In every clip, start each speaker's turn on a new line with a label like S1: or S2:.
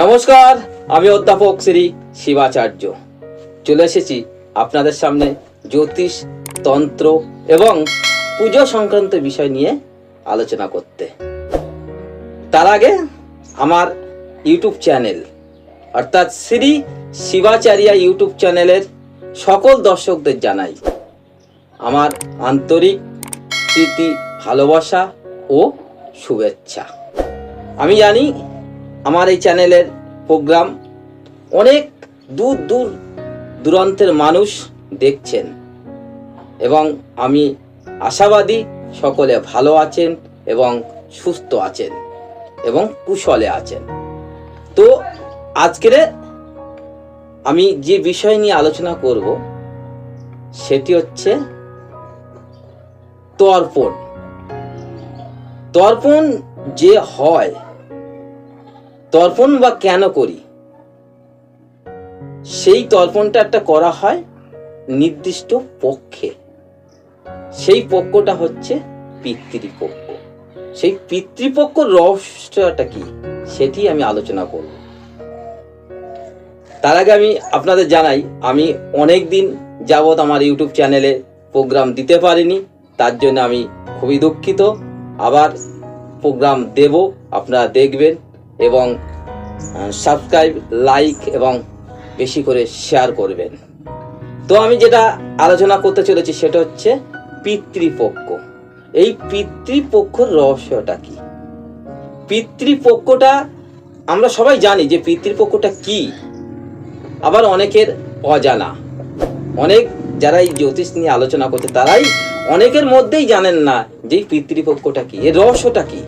S1: নমস্কার, আমি অধ্যাপক শ্রী শিবাচার্য চলে এসেছি আপনাদের সামনে জ্যোতিষ, তন্ত্র এবং পুজো সংক্রান্ত বিষয় নিয়ে আলোচনা করতে। তার আগে আমার ইউটিউব চ্যানেল অর্থাৎ শ্রী শিবাচার্য ইউটিউব চ্যানেলের সকল দর্শকদের জানাই আমার আন্তরিক প্রীতি, ভালোবাসা ও শুভেচ্ছা। আমি জানি আমার এই চ্যানেলের প্রোগ্রাম অনেক দূর দূরান্তের মানুষ দেখছেন এবং আমি আশাবাদী সকলে ভালো আছেন এবং সুস্থ আছেন এবং কুশলে আছেন। তো আজকের আমি যে বিষয় নিয়ে আলোচনা করব সেটি হচ্ছে তর্পণ। তর্পণ যে হয়, তর্পণ বা কেন করি, সেই তর্পণটা একটা করা হয় নির্দিষ্ট পক্ষে। সেই পক্ষটা হচ্ছে পিতৃপক্ষ। সেই পিতৃপক্ষ রহস্যটা কি সেটি আমি আলোচনা করব। তার আগে আমি আপনাদের জানাই, আমি অনেক দিন যাবৎ আমার ইউটিউব চ্যানেলে প্রোগ্রাম দিতে পারিনি, তার জন্য আমি খুবই দুঃখিত। আবার প্রোগ্রাম দেব, আপনারা দেখবেন এবং সাবস্ক্রাইব, লাইক এবং বেশি করে শেয়ার করবেন। তো আমি যেটা আলোচনা করতে চলেছি সেটা হচ্ছে পিতৃপক্ষ। এই পিতৃপক্ষর রহস্যটা কি? পিতৃপক্ষটা আমরা সবাই জানি যে পিতৃপক্ষটা কি, আবার অনেকের অজানা। অনেক যারা এই জ্যোতিষ নিয়ে আলোচনা করছে তারাই অনেকের মধ্যেই জানেন না যে পিতৃপক্ষটা কি, এর রহস্যটা কি।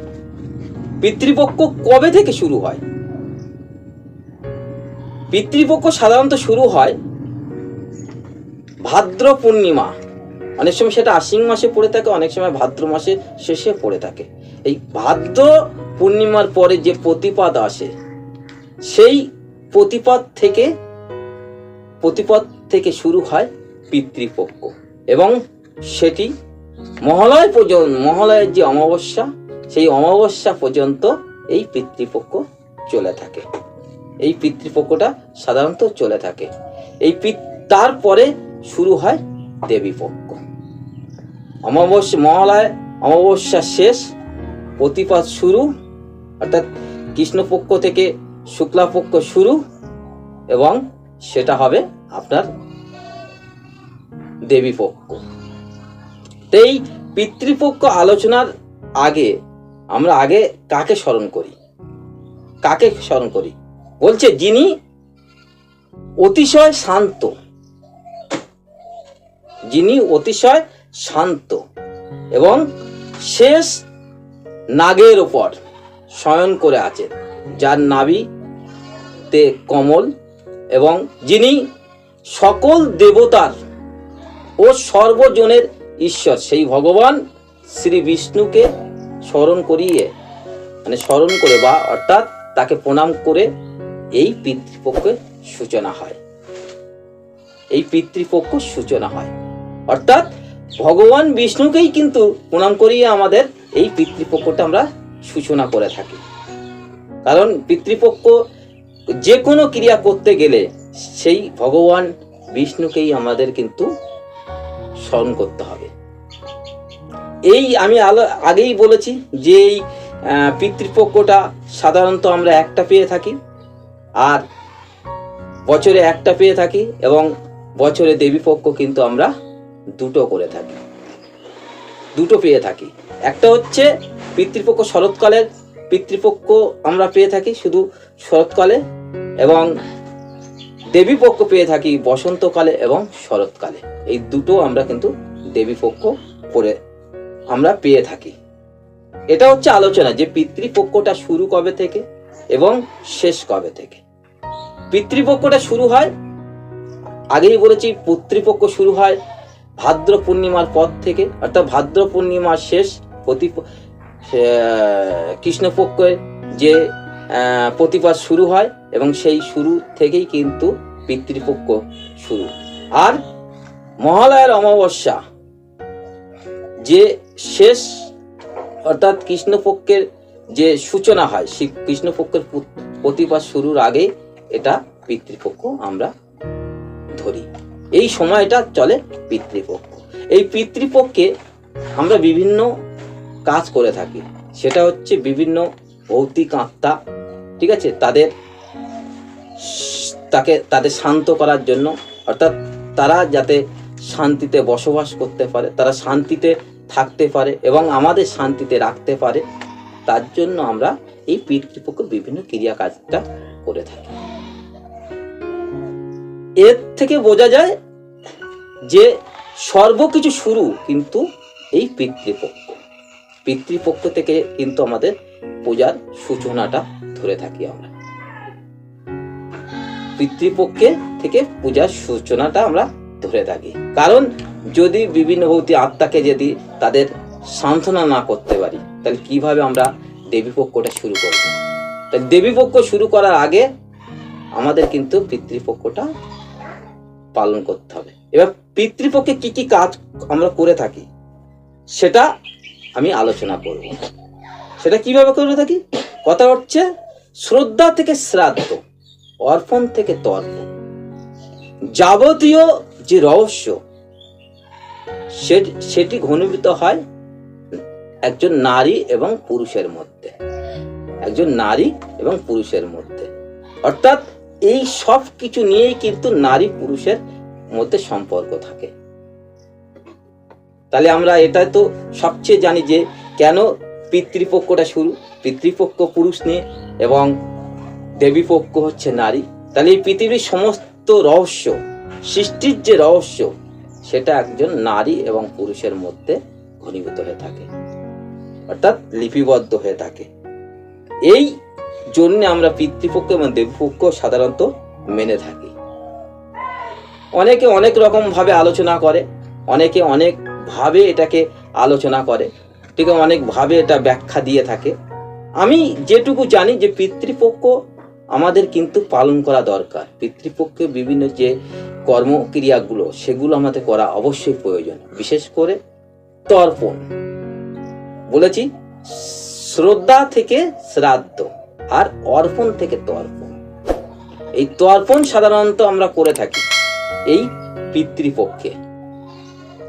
S1: পিতৃপক্ষ কবে থেকে শুরু হয়? পিতৃপক্ষ সাধারণত শুরু হয় ভাদ্র পূর্ণিমা। অনেক সময় সেটা আশ্বিন মাসে পড়ে থাকে, অনেক সময় ভাদ্র মাসে শেষে পড়ে থাকে। এই ভাদ্র পূর্ণিমার পরে যে প্রতিপাদ আসে, সেই প্রতিপাদ থেকে শুরু হয় পিতৃপক্ষ এবং সেটি মহালয়ের যে অমাবস্যা, সেই অমাবস্যা পর্যন্ত এই পিতৃপক্ষ চলে থাকে। এই পিতৃপক্ষটা সাধারণত চলে থাকে। তারপরে শুরু হয় দেবীপক্ষ। অমাবস্যা শেষ, প্রতিপাদ শুরু, অর্থাৎ কৃষ্ণপক্ষ থেকে শুক্লাপক্ষ শুরু এবং সেটা হবে আপনার দেবীপক্ষ। এই পিতৃপক্ষ আলোচনার আগে আমরা কাকে স্মরণ করি? বলছে যিনি অতিশয় শান্ত এবং শেষ নাগের ওপর শয়ন করে আছেন, যার নাভিতে কমল, এবং যিনি সকল দেবতার ও সর্বজনের ঈশ্বর, সেই ভগবান শ্রী বিষ্ণুকে স্মরণ করে বা অর্থাৎ তাকে প্রণাম করে এই পিতৃপক্ষের সূচনা হয়। অর্থাৎ ভগবান বিষ্ণুকেই কিন্তু প্রণাম করিয়ে আমাদের এই পিতৃপক্ষটা আমরা সূচনা করে থাকি। কারণ পিতৃপক্ষ যে কোনো ক্রিয়া করতে গেলে সেই ভগবান বিষ্ণুকেই আমাদের কিন্তু স্মরণ করতে হবে। এই আমি আগেই বলেছি যে এই পিতৃপক্ষটা সাধারণত আমরা একটা পেয়ে থাকি, আর বছরে একটা পেয়ে থাকি, এবং বছরে দেবীপক্ষ কিন্তু আমরা দুটো পেয়ে থাকি। একটা হচ্ছে পিতৃপক্ষ শরৎকালের পিতৃপক্ষ আমরা পেয়ে থাকি শুধু শরৎকালে, এবং দেবীপক্ষ পেয়ে থাকি বসন্তকালে এবং শরৎকালে। এই দুটো আমরা কিন্তু দেবীপক্ষ আমরা পেয়ে থাকি। এটা হচ্ছে আলোচনা যে পিতৃপক্ষটা শুরু কবে থেকে এবং শেষ কবে থেকে। পিতৃপক্ষটা শুরু হয়, আগেই বলেছি, পিতৃপক্ষ শুরু হয় ভাদ্র পূর্ণিমার পর থেকে, অর্থাৎ ভাদ্র পূর্ণিমার শেষ কৃষ্ণপক্ষের যে প্রতিপাদ শুরু হয় এবং সেই শুরু থেকেই কিন্তু পিতৃপক্ষ শুরু। আর মহালয়ার অমাবস্যা যে শেষ, অর্থাৎ কৃষ্ণপক্ষের যে সূচনা হয়, সেই কৃষ্ণপক্ষের প্রতিবাদ শুরুর আগে এটা পিতৃপক্ষ আমরা ধরি। এই সময়টা চলে পিতৃপক্ষ। এই পিতৃপক্ষে আমরা বিভিন্ন কাজ করে থাকি। সেটা হচ্ছে বিভিন্ন ভৌতিক আত্মা, ঠিক আছে, তাদের শান্ত করার জন্য, অর্থাৎ তারা যাতে শান্তিতে বসবাস করতে পারে, তারা শান্তিতে থাকতে পারে এবং আমাদের শান্তিতে রাখতে পারে, তার জন্য আমরা এই পিতৃপক্ষ বিভিন্ন ক্রিয়া কাজটা করে থাকি। এর থেকে বোঝা যায় যে সর্বকিছু শুরু কিন্তু এই পিতৃপক্ষ থেকে কিন্তু আমাদের পূজার সূচনাটা ধরে থাকি আমরা। পিতৃপক্ষে থেকে পূজার সূচনাটা আমরা ধরে থাকি। কারণ যদি বিভিন্ন ভৌতিক আত্মাকে যদি তাদের সান্ত্বনা না করতে পারি, তাহলে কিভাবে আমরা দেবীপক্ষটা শুরু করব? তাহলে দেবীপক্ষ শুরু করার আগে আমাদের কিন্তু পিতৃপক্ষটা পালন করতে হবে। এবার পিতৃপক্ষে কি কি কাজ আমরা করে থাকি সেটা আমি আলোচনা করব। সেটা কিভাবে করে থাকি? কথা হচ্ছে শ্রদ্ধা থেকে শ্রাদ্ধ, অর্পণ থেকে তর্পণ, যাবতীয় যে রহস্য সেটি ঘনীভূত হয় একজন নারী এবং পুরুষের মধ্যে, একজন নারী এবং পুরুষের মধ্যে। অর্থাৎ এই সব কিছু নিয়েই কিন্তু নারী পুরুষের মধ্যে সম্পর্ক থাকে। তাহলে আমরা এটা তো সবচেয়ে জানি যে কেন পিতৃপক্ষটা শুরু, পিতৃপক্ষ পুরুষ নিয়ে এবং দেবীপক্ষ হচ্ছে নারী। তাহলে এই পৃথিবীর সমস্ত রহস্য, সৃষ্টির যে রহস্য, সেটা একজন নারী এবং পুরুষের মধ্যে ঘনীভূত হয়ে থাকে, অর্থাৎ লিপিবদ্ধ হয়ে থাকে। এই জন্য আমরা পিতৃপক্ষ এবং দেবীপক্ষ সাধারণত মেনে থাকি। অনেকে অনেক রকম ভাবে আলোচনা করে, অনেকে অনেক ভাবে এটাকে আলোচনা করে, ঠিক আছে, অনেক ভাবে এটা ব্যাখ্যা দিয়ে থাকে। আমি যেটুকু জানি যে পিতৃপক্ষ আমাদের কিন্তু পালন করা দরকার। পিতৃপক্ষে বিভিন্ন যে কর্মক্রিয়াগুলো সেগুলো আমাদের করা অবশ্যই প্রয়োজন। বিশেষ করে তর্পণ, বলেছি শ্রদ্ধা থেকে শ্রাদ্ধ আর অর্পণ থেকে তর্পণ। এই তর্পণ সাধারণত আমরা করে থাকি এই পিতৃপক্ষে।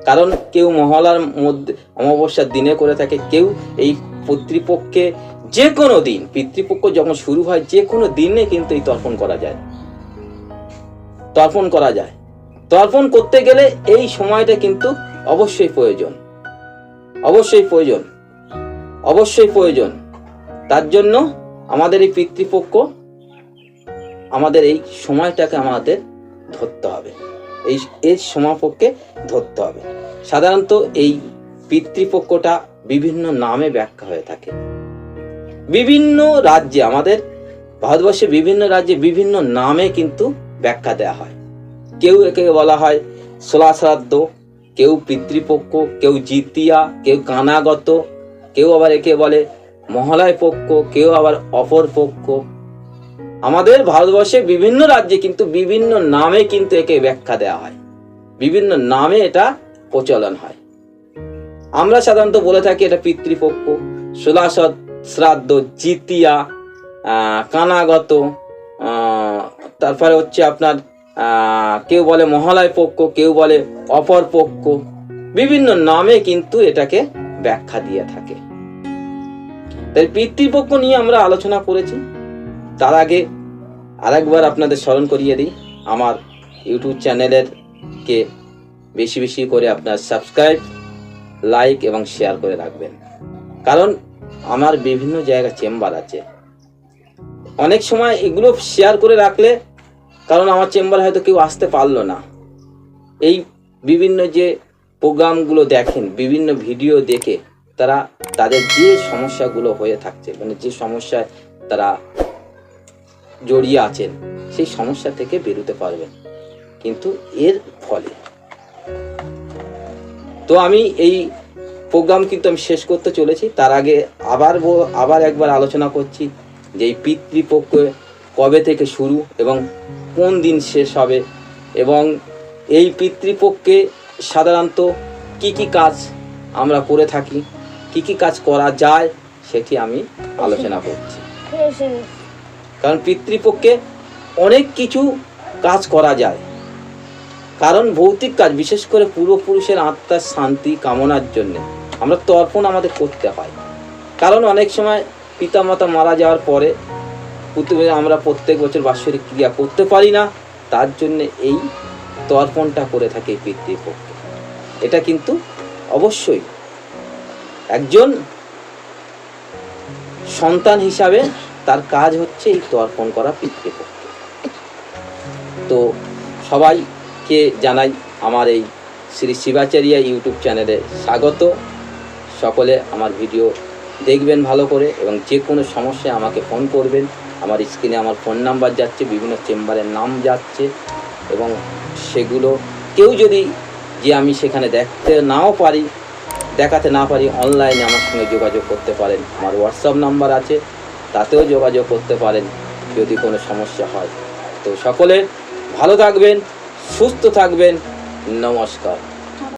S1: কারণ কেউ মহালয়ার মধ্যে অমাবস্যার দিনে করে থাকে, কেউ এই পিতৃপক্ষে যে কোনো দিন, পিতৃপক্ষ যখন শুরু হয় যে কোনো দিনে কিন্তু এই তর্পণ করা যায়, তর্পণ করা যায়। তর্পণ করতে গেলে এই সময়টা কিন্তু অবশ্যই প্রয়োজন, অবশ্যই প্রয়োজন, অবশ্যই প্রয়োজন। তার জন্য আমাদের এই পিতৃপক্ষ, আমাদের এই সময়টাকে আমাদের ধরতে হবে, এই সময়পক্ষে ধরতে হবে। সাধারণত এই পিতৃপক্ষটা বিভিন্ন নামে ব্যাখ্যা হয়ে থাকে। বিভিন্ন রাজ্যে, আমাদের ভারতবর্ষে বিভিন্ন রাজ্যে বিভিন্ন নামে কিন্তু ব্যাখ্যা দেওয়া হয়। কেউ একে বলা হয় ষোলা শ্রাদ্ধ, কেউ পিতৃপক্ষ, কেউ জিতিয়া, কেউ কানাগত, কেউ আবার একে বলে মহালয় পক্ষ, কেউ আবার অপর পক্ষ। আমাদের ভারতবর্ষে বিভিন্ন রাজ্যে কিন্তু বিভিন্ন নামে কিন্তু একে ব্যাখ্যা দেওয়া হয়, বিভিন্ন নামে এটা প্রচলন হয়। আমরা সাধারণত বলে থাকি এটা পিতৃপক্ষ, ষোলা শ্রাদ্ধ, জিতিয়া, কানাগত, তারপরে হচ্ছে আপনার কেউ বলে মহালয় পক্ষ, কেউ বলে অপর পক্ষ। বিভিন্ন নামে কিন্তু এটাকে ব্যাখ্যা দিয়ে থাকে। তাই পিতৃপক্ষ নিয়ে আমরা আলোচনা করেছি। তার আগে আরেকবার আপনাদের স্মরণ করিয়ে দিই, আমার ইউটিউব চ্যানেলের কে বেশি বেশি করে আপনার সাবস্ক্রাইব, লাইক এবং শেয়ার করে রাখবেন। কারণ আমার বিভিন্ন জায়গায় চেম্বার আছে, অনেক সময় এগুলো শেয়ার করে রাখলে, কারণ আমার চেম্বারে হয়তো কেউ আসতে পারলো না, এই বিভিন্ন যে প্রোগ্রামগুলো দেখেন, বিভিন্ন ভিডিও দেখে তারা তাদের যে সমস্যাগুলো হয়ে থাকছে, মানে যে সমস্যায় তারা জড়িয়ে আছেন, সেই সমস্যা থেকে বেরোতে পারবেন কিন্তু এর ফলে। তো আমি এই প্রোগ্রাম কিন্তু আমি শেষ করতে চলেছি। তার আগে আবার একবার আলোচনা করছি যে এই পিতৃপক্ষ কবে থেকে শুরু এবং কোন দিন শেষ হবে, এবং এই পিতৃপক্ষে সাধারণত কি কি কাজ আমরা করে থাকি, কি কি কাজ করা যায়, সেটি আমি আলোচনা করছি। কারণ পিতৃপক্ষে অনেক কিছু কাজ করা যায়। কারণ ভৌতিক কাজ, বিশেষ করে পূর্বপুরুষের আত্মার শান্তি কামনার জন্য আমরা তর্পণ আমাদের করতে হয়। কারণ অনেক সময় পিতামাতা মারা যাওয়ার পরে আমরা প্রত্যেক বছর বাৎসরিক ক্রিয়া করতে পারি না, তার জন্য এই তর্পণটা করে থাকে পিতৃপক্ষে। এটা কিন্তু অবশ্যই একজন সন্তান হিসাবে তার কাজ হচ্ছে এই তর্পণ করা পিতৃপক্ষে। তো সবাইকে জানাই আমার এই শ্রী শিবাচারিয়া ইউটিউব চ্যানেলে স্বাগত। সকলে আমার ভিডিও দেখবেন ভালো করে, এবং যে কোনো সমস্যায় আমাকে ফোন করবেন। আমার স্ক্রিনে আমার ফোন নাম্বার যাচ্ছে, বিভিন্ন চেম্বারের নাম যাচ্ছে, এবং সেগুলো কেউ যদি যে আমি সেখানে দেখাতে না পারি অনলাইনে আমার সঙ্গে যোগাযোগ করতে পারেন। আমার হোয়াটসঅ্যাপ নাম্বার আছে, তাতেও যোগাযোগ করতে পারেন যদি কোনো সমস্যা হয়। তো সকলে ভালো থাকবেন, সুস্থ থাকবেন। নমস্কার।